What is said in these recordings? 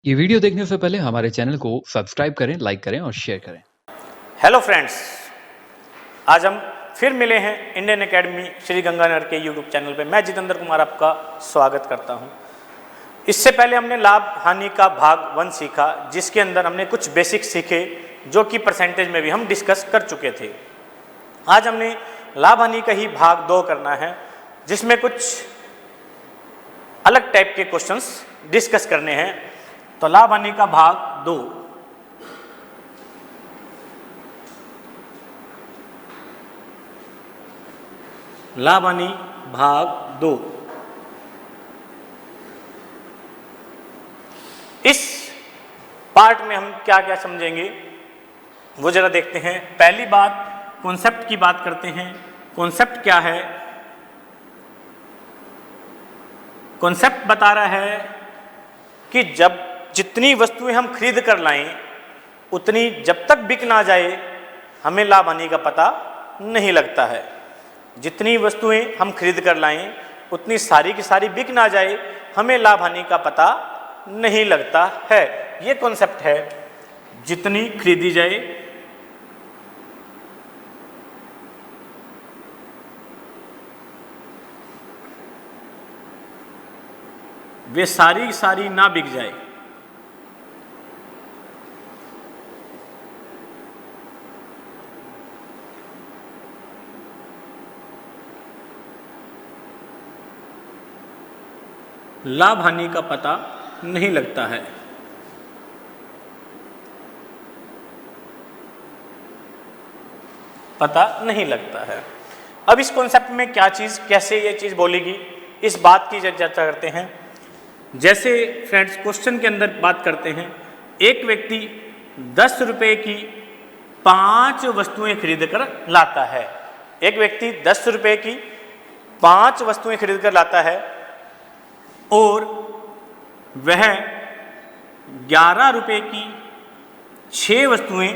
ये वीडियो देखने से पहले हमारे चैनल को सब्सक्राइब करें, लाइक करें और शेयर करें। हेलो फ्रेंड्स, आज हम फिर मिले हैं इंडियन एकेडमी श्री गंगानगर के यूट्यूब चैनल पे। मैं जितेंद्र कुमार आपका स्वागत करता हूं। इससे पहले हमने लाभ हानि का भाग 1 सीखा, जिसके अंदर हमने कुछ बेसिक सीखे जो कि परसेंटेज में भी हम डिस्कस कर चुके थे। आज हमने लाभ हानि का ही भाग 2 करना है, जिसमें कुछ अलग टाइप के क्वेश्चंस डिस्कस करने हैं। तो लाभ हानि का भाग 2। लाभ हानि भाग 2। इस पार्ट में हम क्या क्या समझेंगे वो जरा देखते हैं। पहली बात, कॉन्सेप्ट की बात करते हैं। कॉन्सेप्ट क्या है? कॉन्सेप्ट बता रहा है कि जब जितनी वस्तुएं हम खरीद कर लाएं, उतनी जब तक बिक ना जाए हमें लाभ हानि का पता नहीं लगता है। जितनी वस्तुएं हम खरीद कर लाएं, उतनी सारी की सारी बिक ना जाए हमें लाभ हानि का पता नहीं लगता है। ये कॉन्सेप्ट है। जितनी खरीदी जाए वे सारी की सारी ना बिक जाए। लाभ हानि का पता नहीं लगता है। पता नहीं लगता है। अब इस कॉन्सेप्ट में क्या चीज, कैसे ये चीज बोलेगी, इस बात की चर्चा करते हैं। जैसे फ्रेंड्स क्वेश्चन के अंदर बात करते हैं, एक व्यक्ति 10 रुपए की 5 वस्तुएं खरीद कर लाता है। एक व्यक्ति 10 रुपए की 5 वस्तुएं खरीद कर लाता है और वह 11 रुपए की 6 वस्तुएं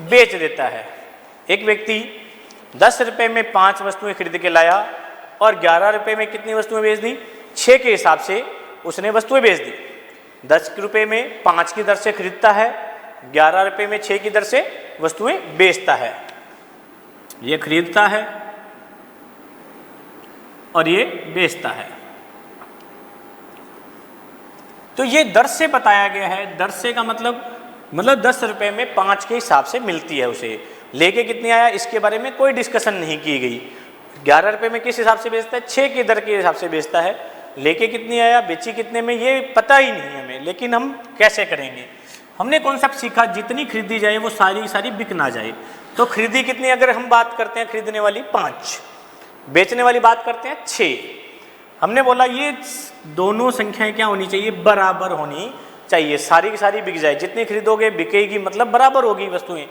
बेच देता है। एक व्यक्ति 10 रुपए में 5 वस्तुएं खरीद के लाया और 11 रुपए में कितनी वस्तुएं बेच दी? 6 के हिसाब से उसने वस्तुएं बेच दी। 10 रुपए में 5 की दर से खरीदता है, 11 रुपए में 6 की दर से वस्तुएं बेचता है। ये खरीदता है और ये बेचता है। तो ये दर से बताया गया है। दर से का मतलब 10 रुपए में 5 के हिसाब से मिलती है उसे। लेके कितनी आया इसके बारे में कोई डिस्कशन नहीं की गई। 11 रुपए में किस हिसाब से बेचता है? 6 की दर के हिसाब से बेचता है। लेके कितनी आया, बेची कितने में, ये पता ही नहीं हमें। लेकिन हम कैसे करेंगे? हमने कॉन्सेप्ट सीखा, जितनी खरीदी जाए वो सारी की सारी बिक ना जाए। तो खरीदी कितनी, अगर हम बात करते हैं खरीदने वाली 5, बेचने वाली बात करते हैं 6। हमने बोला ये दोनों संख्याएं क्या होनी चाहिए? बराबर होनी चाहिए। सारी की सारी बिक जाए। जितनी खरीदोगे बिकेगी, मतलब बराबर होगी वस्तुएं।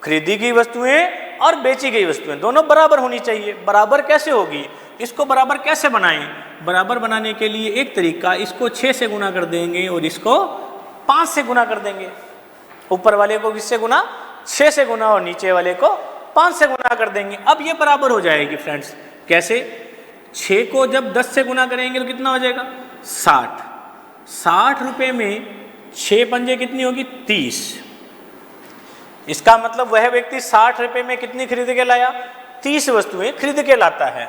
खरीदी गई वस्तुएं और बेची गई वस्तुएं दोनों बराबर होनी चाहिए। बराबर कैसे होगी? इसको बराबर कैसे बनाएं? बराबर बनाने के लिए एक तरीका, इसको 6 से गुना कर देंगे और इसको 5 से गुना कर देंगे। ऊपर वाले को किससे गुना? 6 से गुना, और नीचे वाले को 5 से गुना कर देंगे। अब ये बराबर हो जाएगी फ्रेंड्स। कैसे? 6 को जब 10 से गुना करेंगे तो कितना हो जाएगा? 60। 60 रुपए में 6 पंजे कितनी होगी? 30। इसका मतलब वह व्यक्ति 60 रुपए में कितनी खरीद के लाया? 30 वस्तुएं खरीद के लाता है।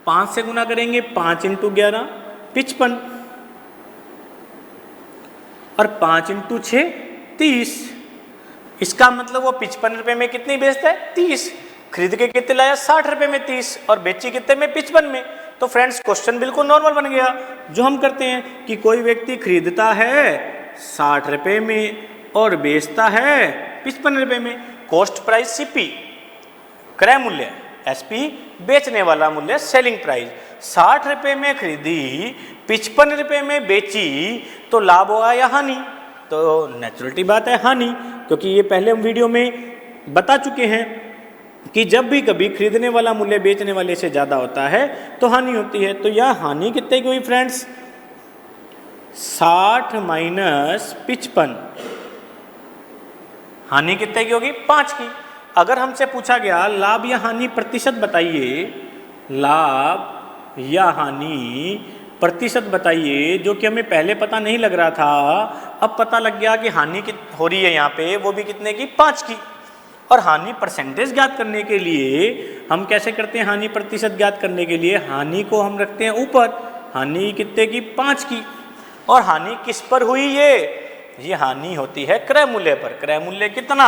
5 से गुना करेंगे, 5 × 11 55, और 5 × 6 30। इसका मतलब वो 55 रुपए में कितनी बेचता है? 30। खरीद के कितने लाया? 60 रुपए में 30, और बेची कितने में? 55 में। तो फ्रेंड्स क्वेश्चन बिल्कुल नॉर्मल बन गया। जो हम करते हैं कि कोई व्यक्ति खरीदता है 60 रुपए में और बेचता है 55 रुपए में। कॉस्ट प्राइस सीपी, क्रय मूल्य, एसपी बेचने वाला मूल्य, सेलिंग प्राइस। 60 रुपए में खरीदी, 55 रुपए में बेची, तो लाभ होगा या हानि? तो नेचुरलिटी बात है हानि, क्योंकि ये पहले हम वीडियो में बता चुके हैं कि जब भी कभी खरीदने वाला मूल्य बेचने वाले से ज्यादा होता है तो हानि होती है। तो यह हानि कितने की हुई फ्रेंड्स? 60 माइनस 55। हानि कितने की होगी? 5 की। अगर हमसे पूछा गया लाभ या हानि प्रतिशत बताइए, लाभ या हानि प्रतिशत बताइए, जो कि हमें पहले पता नहीं लग रहा था अब पता लग गया कि हानि हो रही है यहाँ पे वो भी कितने की, 5 की। और हानि परसेंटेज ज्ञात करने के लिए हम कैसे करते हैं, हानि प्रतिशत ज्ञात करने के लिए हानि को हम रखते हैं ऊपर, हानि कितने की, 5 की। और हानि किस पर हुई, ये हानि होती है क्रय मूल्य पर। क्रय मूल्य कितना,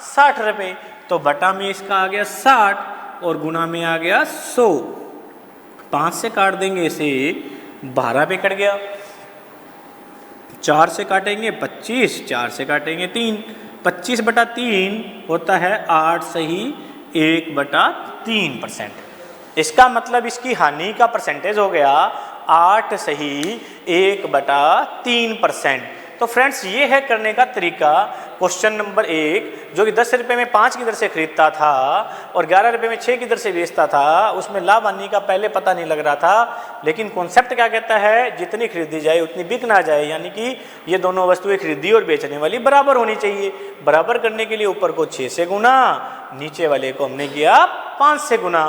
60 रुपये। तो बटा में इसका आ गया 60 और गुना में आ गया 100। 5 से काट देंगे इसे, 12 पे कट गया। 4 से काटेंगे 25, 4 से काटेंगे 3, 25 बटा 3 होता है 8 सही 1 बटा 3%। इसका मतलब इसकी हानि का परसेंटेज हो गया 8 सही 1 बटा 3%। तो फ्रेंड्स ये है करने का तरीका। क्वेश्चन नंबर 1 जो कि 10 रुपये में 5 की दर से खरीदता था और 11 रुपये में 6 की दर से बेचता था, उसमें लाभ हानि का पहले पता नहीं लग रहा था, लेकिन कॉन्सेप्ट क्या कहता है, जितनी खरीदी जाए उतनी बिक ना जाए, यानी कि ये दोनों वस्तुएं खरीदी और बेचने वाली बराबर होनी चाहिए। बराबर करने के लिए ऊपर को 6 से गुना, नीचे वाले को हमने किया 5 से गुना,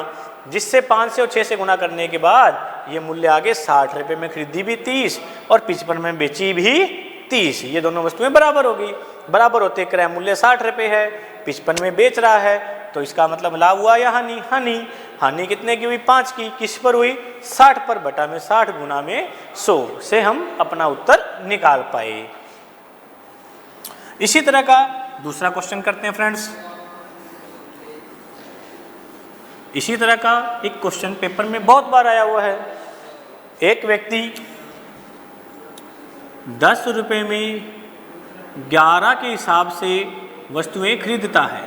जिससे 5 से और 6 से गुना करने के बाद ये मूल्य आगे 60 रुपये में खरीदी भी 30 और 55 में बेची भी 30। ये दोनों वस्तुएं बराबर हो गई। बराबर होते क्रय मूल्य 60 रुपये है, 55 में बेच रहा है, तो इसका मतलब लाभ हुआ या हानि, हानि कितने की हुई, 5 की। किस पर हुई, 60 पर, बटा में 60 गुना में 100 से हम अपना उत्तर निकाल पाए। इसी तरह का दूसरा क्वेश्चन करते हैं फ्रेंड्स। इसी तरह का एक क्वेश्चन पेपर में बहुत बार आया हुआ है। एक व्यक्ति 10 रुपये में 11 के हिसाब से वस्तुएं खरीदता है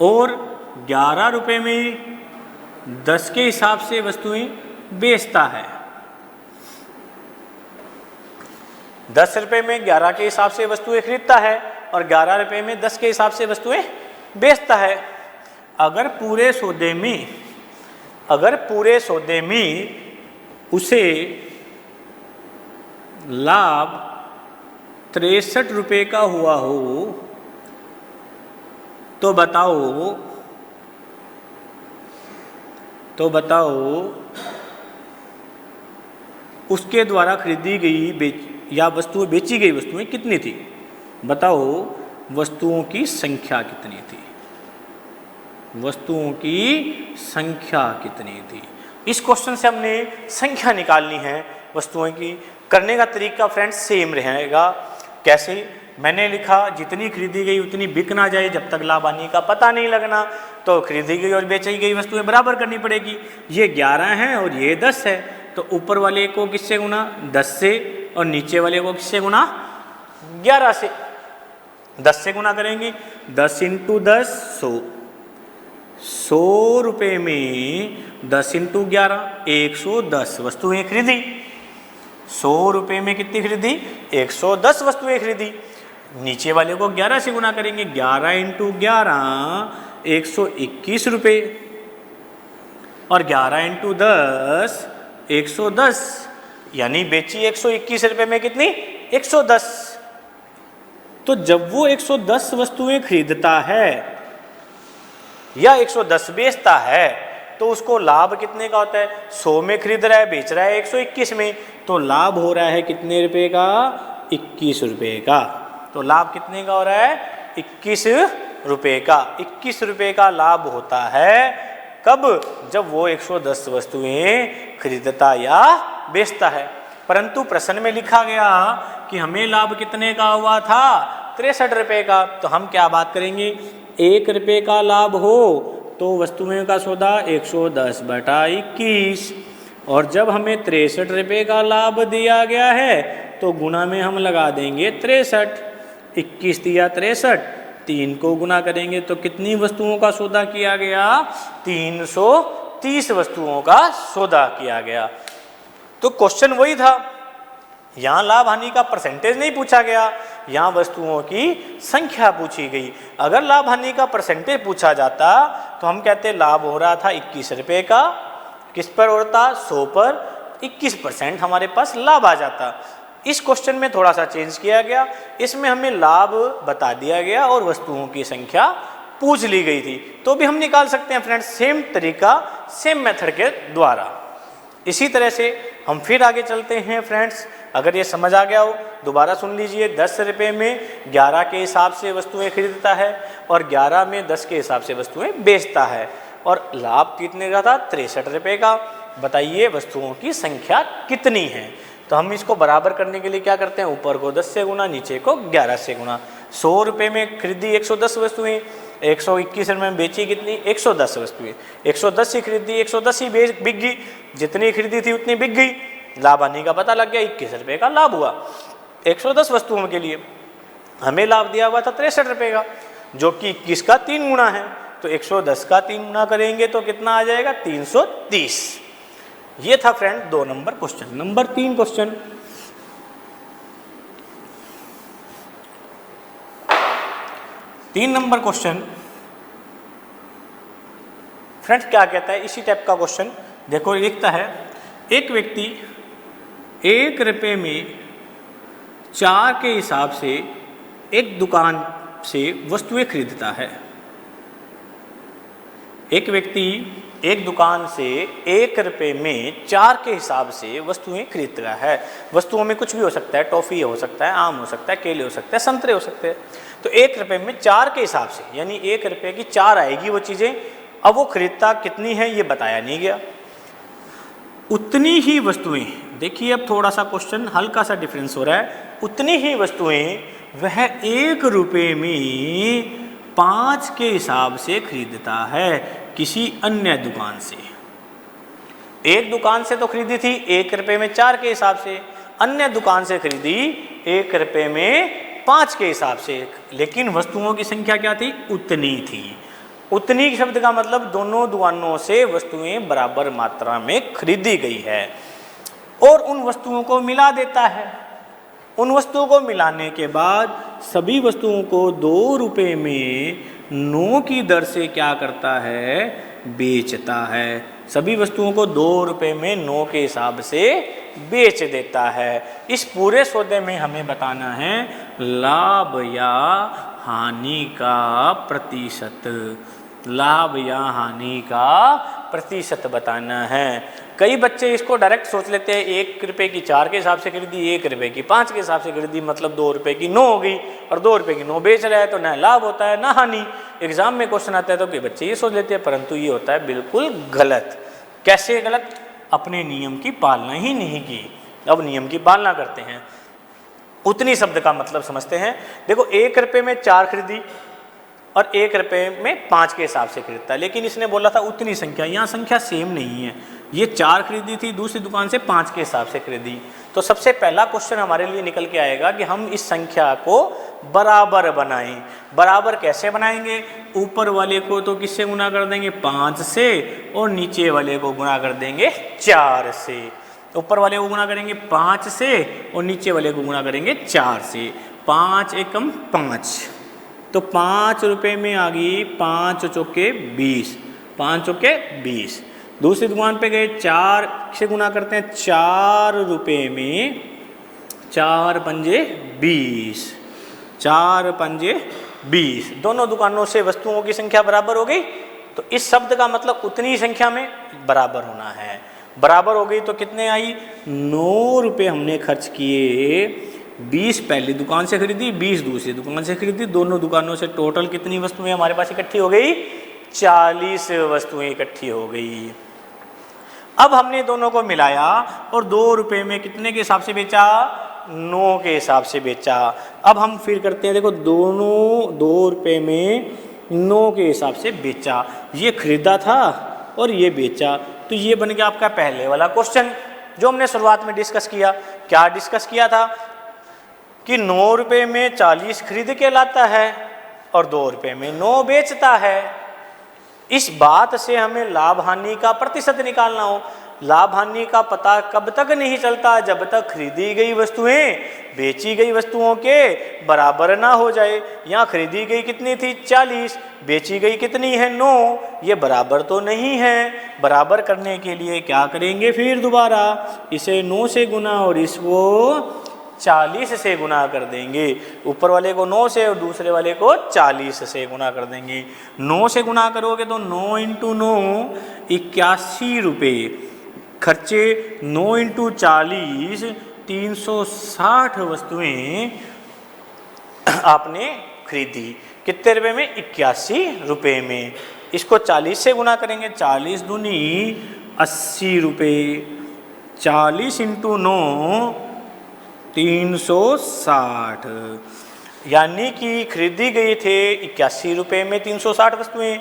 और 11 रुपये में 10 के हिसाब से वस्तुएं बेचता है। 10 रुपये में 11 के हिसाब से वस्तुएं खरीदता है और 11 रुपये में 10 के हिसाब से वस्तुएं बेचता है। अगर पूरे सौदे में उसे लाभ 63 रुपये का हुआ हो तो बताओ उसके द्वारा खरीदी गई या वस्तुएं बेची गई वस्तुएं कितनी थी। बताओ वस्तुओं की संख्या कितनी थी, वस्तुओं की संख्या कितनी थी। इस क्वेश्चन से हमने संख्या निकालनी है वस्तुओं की। करने का तरीका फ्रेंड्स सेम रहेगा। कैसे, मैंने लिखा जितनी खरीदी गई उतनी बिक ना जाए जब तक लाभ हानि का पता नहीं लगना, तो खरीदी गई और बेची गई वस्तुएं बराबर करनी पड़ेगी। ये 11 है और ये 10 है, तो ऊपर वाले को किससे गुना, 10 से, और नीचे वाले को किससे गुना, 11 से। 10 से गुना करेंगे, 10 × 10 100। 100 रुपये में 10 × 11 110 वस्तुएं खरीदी। 100 रुपये में कितनी खरीदी, 110 वस्तुएं खरीदी। नीचे वाले को 11 से गुना करेंगे, 11 × 11 121 रुपये और 11 × 10 110, यानी बेची 121 रुपये में कितनी, 110। तो जब वो 110 वस्तुएं खरीदता है या 110 बेचता है तो उसको लाभ कितने का होता है, 100 में खरीद रहा है, बेच रहा है 121 में, तो लाभ हो रहा है कितने रुपए का, 21 रुपये का। तो लाभ कितने का हो रहा है, 21 रुपये का। 21 रुपये का लाभ होता है कब, जब वो 110 वस्तुएं खरीदता या बेचता है। परंतु प्रश्न में लिखा गया कि हमें लाभ कितने का हुआ था, 63 रुपये का। तो हम क्या बात करेंगे, 1 रुपये का लाभ हो तो वस्तुएं का सौदा 110 बटा 21, और जब हमें 63 रुपये का लाभ दिया गया है तो गुना में हम लगा देंगे 63। 21 दिया 63, 3 को गुना करेंगे तो कितनी वस्तुओं का सौदा किया गया, 330 वस्तुओं का सौदा किया गया। तो क्वेश्चन वही था, यहाँ लाभ हानि का परसेंटेज नहीं पूछा गया, यहाँ वस्तुओं की संख्या पूछी गई। अगर लाभ हानि का परसेंटेज पूछा जाता तो हम कहते लाभ हो रहा था 21 रुपये का, किस पर होता, 100 पर, 21% हमारे पास लाभ आ जाता। इस क्वेश्चन में थोड़ा सा चेंज किया गया, इसमें हमें लाभ बता दिया गया और वस्तुओं की संख्या पूछ ली गई थी। तो भी हम निकाल सकते हैं फ्रेंड्स, सेम तरीका, सेम मेथड के द्वारा। इसी तरह से हम फिर आगे चलते हैं फ्रेंड्स। अगर ये समझ आ गया हो दोबारा सुन लीजिए। 10 रुपये में 11 के हिसाब से वस्तुएं खरीदता है और 11 में 10 के हिसाब से वस्तुएं बेचता है और लाभ कितने का था? 63 रुपये का। बताइए वस्तुओं की संख्या कितनी है? तो हम इसको बराबर करने के लिए क्या करते हैं, ऊपर को 10 से गुना, नीचे को 11 से गुना। 100 रुपये में खरीदी 110 वस्तुएं, 121 रुपये में बेची कितनी? 110 वस्तुएं। 110 ही खरीदी, 110 ही बिक गई, जितनी खरीदी थी उतनी बिक गई, लाभ हानि का पता लग गया, 21 रुपये का लाभ हुआ 110 वस्तुओं के लिए। हमें लाभ दिया हुआ था 63 रुपये का, जो कि 21 का 3 गुना है। तो 110 का 3 गुना करेंगे तो कितना आ जाएगा? 330। ये था friend 2 number question. Number 3 question, तीन नंबर क्वेश्चन फ्रेंड्स क्या कहता है? इसी टाइप का क्वेश्चन देखो, लिखता है एक व्यक्ति 1 रुपये में 4 के हिसाब से एक दुकान से वस्तुएं खरीदता है। एक व्यक्ति एक दुकान से 1 रुपये में 4 के हिसाब से वस्तुएं खरीद रहा है। वस्तुओं में कुछ भी हो सकता है, टॉफ़ी हो सकता है, आम हो सकता है, केले हो सकते हैं, संतरे हो सकते हैं। तो 1 रुपये में 4 के हिसाब से, यानी 1 रुपये की 4 आएगी वो चीज़ें। अब वो खरीदता कितनी है ये बताया नहीं गया। उतनी ही वस्तुएं, देखिए अब थोड़ा सा क्वेश्चन हल्का सा डिफरेंस हो रहा है। उतनी ही वस्तुएं वह 1 रुपये में 5 के हिसाब से खरीदता है किसी अन्य दुकान से। एक दुकान से तो खरीदी थी 1 रुपये में 4 के हिसाब से, अन्य दुकान से खरीदी 1 रुपये में 5 के हिसाब से, लेकिन वस्तुओं की संख्या क्या थी? उतनी थी। उतनी शब्द का मतलब दोनों दुकानों से वस्तुएं बराबर मात्रा में खरीदी गई है और उन वस्तुओं को मिला देता है। उन वस्तुओं को मिलाने के बाद सभी वस्तुओं को 2 रुपये में 9 की दर से क्या करता है? बेचता है। सभी वस्तुओं को 2 रुपये में 9 के हिसाब से बेच देता है। इस पूरे सौदे में हमें बताना है लाभ या हानि का प्रतिशत। लाभ या हानि का प्रतिशत बताना है। कई बच्चे इसको डायरेक्ट सोच लेते हैं 1 रुपये की 4 के हिसाब से खरीदी, 1 रुपये की 5 के हिसाब से खरीदी, मतलब 2 रुपये की 9 हो गई और 2 रुपये की 9 बेच रहा है तो ना लाभ होता है ना हानि। एग्जाम में क्वेश्चन आता है तो कई बच्चे ये सोच लेते हैं, परंतु ये होता है बिल्कुल गलत। कैसे गलत? अपने नियम की पालना ही नहीं की। अब नियम की पालना करते हैं। उतनी शब्द का मतलब समझते हैं। देखो 1 रुपये में 4 खरीदी और 1 रुपये में 5 के हिसाब से खरीदता है, लेकिन इसने बोला था उतनी संख्या। यहाँ संख्या सेम नहीं है। ये 4 खरीदी थी, दूसरी दुकान से 5 के हिसाब से खरीदी। तो सबसे पहला क्वेश्चन हमारे लिए निकल के आएगा कि हम इस संख्या को बराबर बनाएं। बराबर कैसे बनाएंगे? ऊपर वाले को तो किससे गुना कर देंगे? 5 से, और नीचे वाले को गुना कर देंगे 4 से। ऊपर वाले को गुना करेंगे 5 से और नीचे वाले को गुना करेंगे 4 से। 5 एकम 5, तो 5 रुपये में आ गई 5 चौके 20, 5 चौके 20। दूसरी दुकान पे गए 4 से गुना करते हैं, 4 रुपये में 4 पंजे 20, 4 पंजे 20। दोनों दुकानों से वस्तुओं की संख्या बराबर हो गई। तो इस शब्द का मतलब उतनी संख्या में बराबर होना है। बराबर हो गई तो कितने आई? 9 रुपये हमने खर्च किए। 20 पहली दुकान से खरीदी, 20 दूसरी दुकान से खरीदी। दोनों दुकानों से टोटल कितनी वस्तुएं हमारे पास इकट्ठी हो गई? 40 वस्तुएं इकट्ठी हो गई। अब हमने दोनों को मिलाया और 2 रुपये में कितने के हिसाब से बेचा? 9 के हिसाब से बेचा। अब हम फिर करते हैं, देखो दोनों 2 रुपये में 9 के हिसाब से बेचा। ये खरीदा था और ये बेचा, तो ये बन गया आपका पहले वाला क्वेश्चन जो हमने शुरुआत में डिस्कस किया। क्या डिस्कस किया था? कि 9 रुपये में 40 खरीद के लाता है और 2 रुपये में 9 बेचता है। इस बात से हमें लाभ हानि का प्रतिशत निकालना हो। लाभ हानि का पता कब तक नहीं चलता? जब तक खरीदी गई वस्तुएं बेची गई वस्तुओं के बराबर ना हो जाए। यहाँ खरीदी गई कितनी थी? 40, बेची गई कितनी है? 9। ये बराबर तो नहीं है। बराबर करने के लिए क्या करेंगे? फिर दोबारा इसे 9 से गुना और इसको 40 से गुना कर देंगे। ऊपर वाले को 9 से और दूसरे वाले को 40 से गुना कर देंगे। 9 से गुना करोगे तो 9 × 9 81 रुपये। खर्चे 9 × 40 360 वस्तुएं आपने खरीदी, कितने रुपए में? 81 रुपये में। इसको 40 से गुना करेंगे, 40 दूनी 80 रुपये, 40 इंटू 9 360, यानी कि खरीदी गई थे 81 रुपये में 360 वस्तुएं,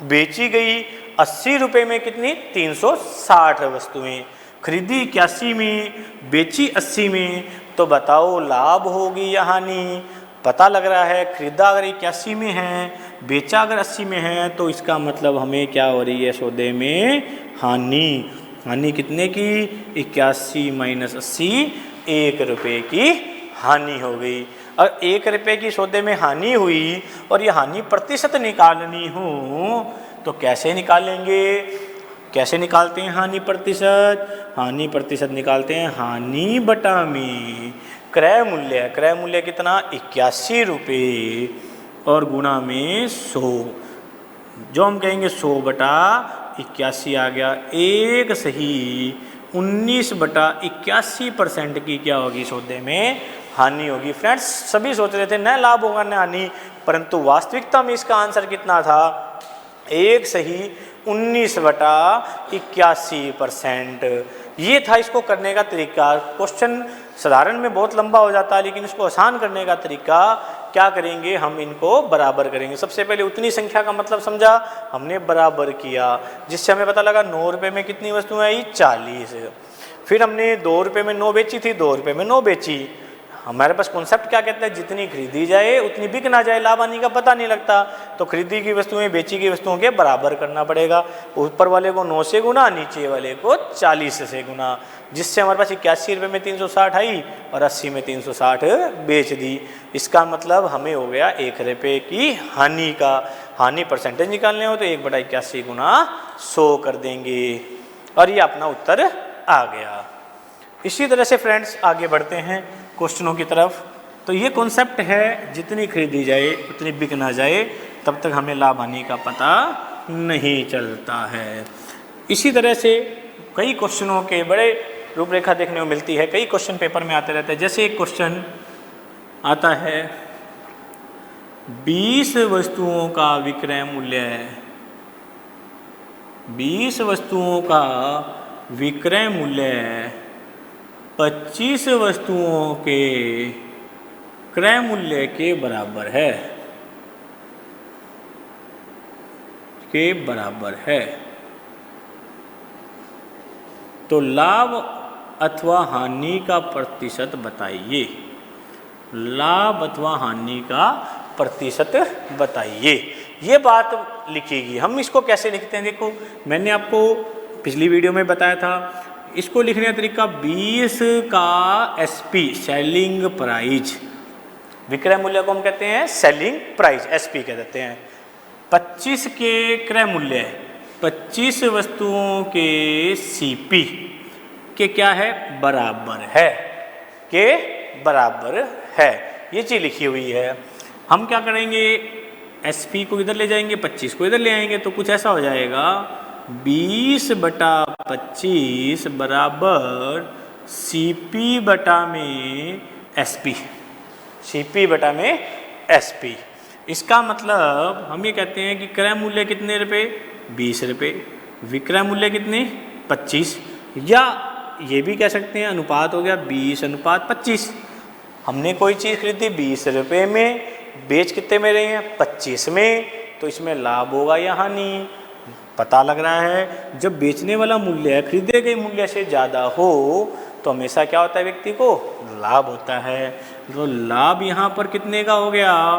बेची गई 80 रुपये में कितनी? 360 वस्तुएं। खरीदी 81 में, बेची 80 में, तो बताओ लाभ होगी या हानि? पता लग रहा है खरीदा अगर 81 में है, बेचा अगर 80 में है, तो इसका मतलब हमें क्या हो रही है? सौदे में हानि। हानि कितने की? 81 माइनस 80, 1 रुपये की हानि हो गई। और 1 रुपये की सौदे में हानि हुई और ये हानि प्रतिशत निकालनी हो तो कैसे निकालेंगे? कैसे निकालते हैं हानि प्रतिशत? हानि प्रतिशत निकालते हैं हानि बटा में क्रय मूल्य। क्रय मूल्य कितना? 81 रुपये और गुणा में 100, जो हम कहेंगे 100 बटा 81 आ गया। एक सही 19/81% की क्या होगी? सौदे में हानि होगी। फ्रेंड्स, सभी सोच रहे थे न लाभ होगा न हानि, परंतु वास्तविकता में इसका आंसर कितना था? एक सही 19/81%। ये था इसको करने का तरीका। क्वेश्चन साधारण में बहुत लंबा हो जाता है, लेकिन इसको आसान करने का तरीका क्या करेंगे? हम इनको बराबर करेंगे। सबसे पहले उतनी संख्या का मतलब समझा, हमने बराबर किया, जिससे हमें पता लगा 9 रुपये में कितनी वस्तुएं आई? 40। फिर हमने 2 रुपये में 9 बेची थी, 2 रुपये में 9 बेची। हमारे पास कॉन्सेप्ट क्या कहता है? जितनी खरीदी जाए उतनी बिक ना जाए, लाभ हानि का पता नहीं लगता, तो खरीदी की वस्तुएं बेची की वस्तुओं के बराबर करना पड़ेगा। ऊपर वाले को 9 से गुना, नीचे वाले को 40 से गुना, जिससे हमारे पास 81 रुपये में 360 आई और 80 में 360 बेच दी। इसका मतलब हमें हो गया 1 रुपये की हानि का। हानि परसेंटेज निकालने हो तो 1/81 गुना 100 कर देंगे और ये अपना उत्तर आ गया। इसी तरह से फ्रेंड्स आगे बढ़ते हैं क्वेश्चनों की तरफ। तो ये कॉन्सेप्ट है, जितनी खरीदी जाए उतनी बिक ना जाए, तब तक हमें लाभ हानि का पता नहीं चलता है। इसी तरह से कई क्वेश्चनों के बड़े रूपरेखा देखने को मिलती है, कई क्वेश्चन पेपर में आते रहते हैं। जैसे एक क्वेश्चन आता है 20 वस्तुओं का विक्रय मूल्य है, 20 वस्तुओं का विक्रय मूल्य 25 वस्तुओं के क्रय मूल्य के बराबर है, के बराबर है। तो लाभ अथवा हानि का प्रतिशत बताइए। लाभ अथवा हानि का प्रतिशत बताइए, ये बात लिखिएगी। हम इसको कैसे लिखते हैं? देखो, मैंने आपको पिछली वीडियो में बताया था, इसको लिखने का तरीका 20 का एसपी सेलिंग प्राइस, विक्रय मूल्य को हम कहते हैं सेलिंग प्राइस, एसपी कह देते हैं। 25 के क्रय मूल्य, 25 वस्तुओं के सीपी के क्या है? बराबर है, के बराबर है। ये चीज़ लिखी हुई है। हम क्या करेंगे? एसपी को इधर ले जाएंगे, 25 को इधर ले आएंगे, तो कुछ ऐसा हो जाएगा 20/25 बराबर सीपी बटा में एसपी, सीपी बटा में एसपी। इसका मतलब हम ये कहते हैं कि क्रय मूल्य कितने रुपए? 20 रुपये, विक्रय मूल्य कितने? 25, या ये भी कह सकते हैं अनुपात हो गया 20/25। हमने कोई चीज़ खरीदी 20 रुपये में, बेच कितने में रहे हैं? 25 में, तो इसमें लाभ होगा या हानि? पता लग रहा है जब बेचने वाला मूल्य खरीदे गए मूल्य से ज़्यादा हो तो हमेशा क्या होता है? व्यक्ति को लाभ होता है। तो लाभ यहाँ पर कितने का हो गया?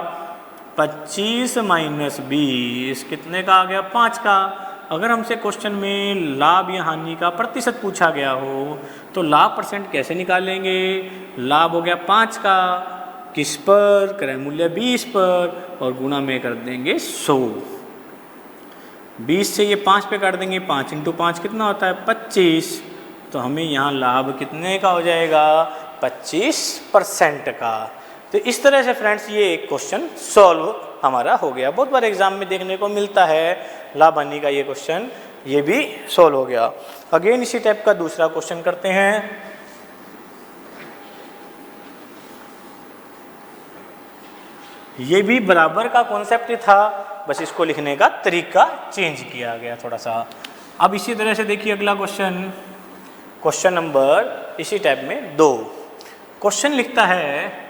25 माइनस 20 कितने का आ गया? 5 का। अगर हमसे क्वेश्चन में लाभ या हानि का प्रतिशत पूछा गया हो तो लाभ परसेंट कैसे निकालेंगे? लाभ हो गया 5 का, किस पर? क्रय मूल्य 20 पर, और गुणा में कर देंगे 100। 20 से ये 5 पे काट देंगे, 5 × 5 कितना होता है? 25। तो हमें यहाँ लाभ कितने का हो जाएगा? 25% का। तो इस तरह से फ्रेंड्स ये एक क्वेश्चन सॉल्व हमारा हो गया। बहुत बार एग्जाम में देखने को मिलता है लाभ हानि का ये क्वेश्चन, ये भी सॉल्व हो गया। अगेन इसी टाइप का दूसरा क्वेश्चन करते हैं। ये भी बराबर का कॉन्सेप्ट ही था, बस इसको लिखने का तरीका चेंज किया गया थोड़ा सा। अब इसी तरह से देखिए अगला क्वेश्चन, क्वेश्चन नंबर इसी टाइप में 2। क्वेश्चन लिखता है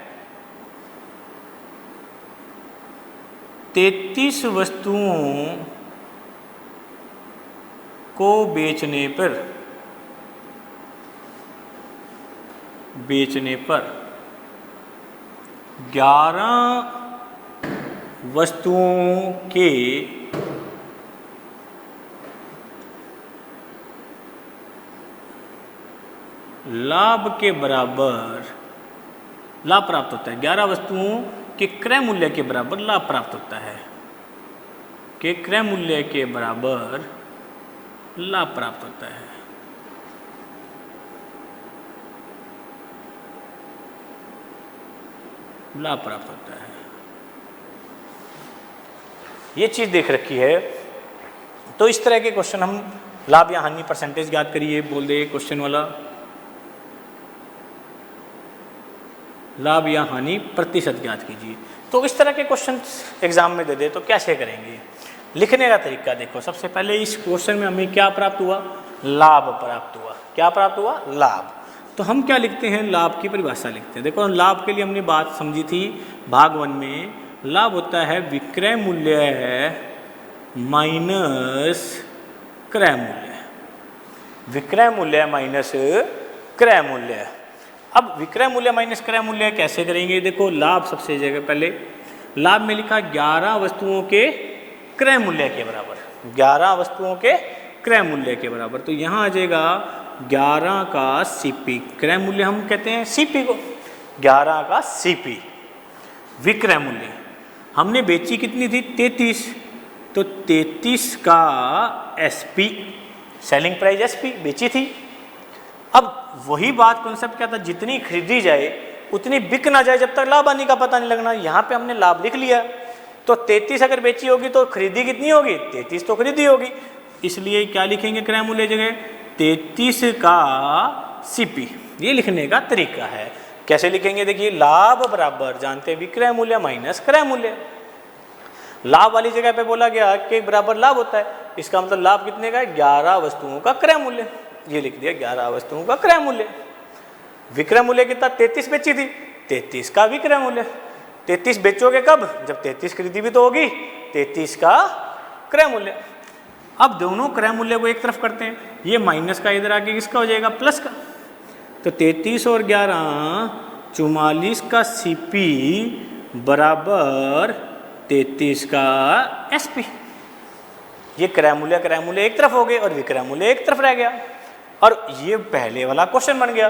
33 वस्तुओं को बेचने पर 11 वस्तुओं के लाभ के बराबर लाभ प्राप्त होता है। 11 वस्तुओं के क्रय मूल्य के बराबर लाभ प्राप्त होता है, के क्रय मूल्य के बराबर लाभ प्राप्त होता है। लाभ प्राप्त होता है, ये चीज देख रखी है। तो इस तरह के क्वेश्चन हम लाभ या हानि परसेंटेज ज्ञात करिए, बोल दे क्वेश्चन वाला लाभ या हानि प्रतिशत ज्ञात कीजिए। तो इस तरह के क्वेश्चन एग्जाम में दे दे तो कैसे करेंगे? लिखने का तरीका देखो, सबसे पहले इस क्वेश्चन में हमें क्या प्राप्त हुआ? लाभ प्राप्त हुआ। क्या प्राप्त हुआ? लाभ। तो हम क्या लिखते हैं? लाभ की परिभाषा लिखते हैं। देखो लाभ के लिए हमने बात समझी थी भाग 1 में, लाभ होता है विक्रय मूल्य माइनस क्रय मूल्य, विक्रय मूल्य माइनस क्रय मूल्य। अब विक्रय मूल्य माइनस क्रय मूल्य कैसे करेंगे? देखो लाभ सबसे जगह पहले लाभ में लिखा 11 वस्तुओं के क्रय मूल्य के बराबर, 11 वस्तुओं के क्रय मूल्य के बराबर। तो यहाँ आ जाएगा 11 का सीपी, क्रय मूल्य हम कहते हैं सीपी को, 11 का सीपी विक्रय मूल्य। हमने बेची कितनी थी? 33, तो 33 का एसपी, सेलिंग प्राइस एसपी बेची थी। अब वही बात कॉन्सेप्ट क्या था? जितनी खरीदी जाए उतनी बिक ना जाए जब तक लाभ आने का पता नहीं लगना। यहाँ पे हमने लाभ लिख लिया, तो 33 अगर बेची होगी तो खरीदी कितनी होगी? 33 तो खरीदी होगी, इसलिए क्या लिखेंगे क्रय मूल्य जगह? 33 का सीपी। ये लिखने का तरीका है। कैसे लिखेंगे? देखिए लाभ बराबर जानते हैं विक्रय मूल्य माइनस क्रय मूल्य। लाभ वाली जगह पे बोला गया कि बराबर लाभ होता है, इसका मतलब लाभ कितने का है? 11 वस्तुओं का क्रय मूल्य। ये लिख दिया 11 वस्तुओं का क्रय मूल्य। विक्रय मूल्य कितना? 33 बेची थी, 33 का विक्रय मूल्य। 33 बेचोगे कब? जब 33 खरीदी भी तो होगी, 33 का क्रय मूल्य। अब दोनों क्रय मूल्य को एक तरफ करते हैं, ये माइनस का इधर आके किसका हो जाएगा? प्लस का। तो 33 और 11 44 का सीपी बराबर 33 का एसपी। ये क्रय मूल्य एक तरफ हो गए और विक्रय मूल्य एक तरफ रह गया। और ये पहले वाला क्वेश्चन बन गया,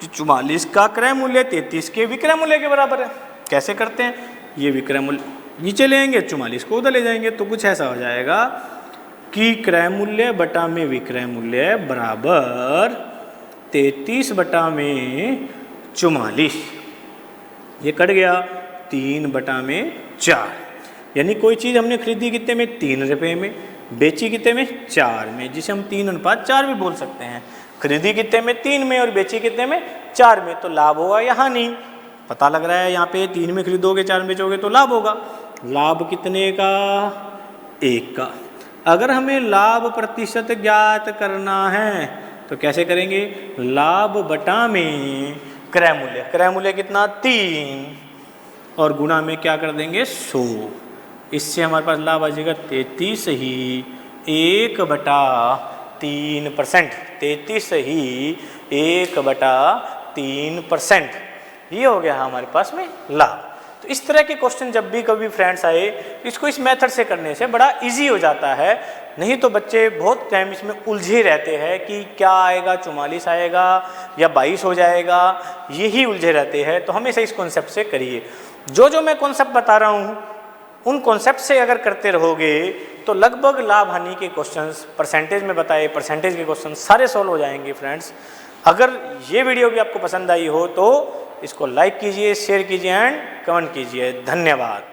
44 का क्रय मूल्य 33 के विक्रय मूल्य के बराबर है। कैसे करते हैं? ये विक्रय मूल्य नीचे लेंगे, 44 को उधर ले जाएंगे, तो कुछ ऐसा हो जाएगा कि क्रय मूल्य बटा में विक्रय मूल्य बराबर 33 बटा में 44। ये कट गया 3 बटा में 4, यानी कोई चीज़ हमने खरीदी कितने में? 3 रुपये में, बेची कितने में? 4 में, जिसे हम 3:4 भी बोल सकते हैं। खरीदी कितने में? 3 में, और बेची कितने में? 4 में। तो लाभ होगा या हानि? पता लग रहा है यहाँ पे 3 में खरीदोगे 4 में बेचोगे तो लाभ होगा। लाभ कितने का? 1 का। अगर हमें लाभ प्रतिशत ज्ञात करना है तो कैसे करेंगे? लाभ बटा में क्रय मूल्य, क्रय मूल्य कितना? 3, और गुणा में क्या कर देंगे? 100। इससे हमारे पास लाभ आ जाएगा 33 ही 1/3%, 33 ही 1/3%। ये हो गया हमारे पास में लाभ। तो इस तरह के क्वेश्चन जब भी कभी फ्रेंड्स आए, इसको इस मेथड से करने से बड़ा इजी हो जाता है। नहीं तो बच्चे बहुत टाइम इसमें उलझे रहते हैं कि क्या आएगा, 44 आएगा या 22 हो जाएगा, यही उलझे रहते हैं। तो हमेशा इस कॉन्सेप्ट से करिए। जो जो मैं कॉन्सेप्ट बता रहा हूँ उन कॉन्सेप्ट से अगर करते रहोगे तो लगभग लाभ हानि के क्वेश्चंस, परसेंटेज में बताए परसेंटेज के क्वेश्चन सारे सॉल्व हो जाएंगे फ्रेंड्स। अगर ये वीडियो भी आपको पसंद आई हो तो इसको लाइक कीजिए, शेयर कीजिए एंड कमेंट कीजिए। धन्यवाद।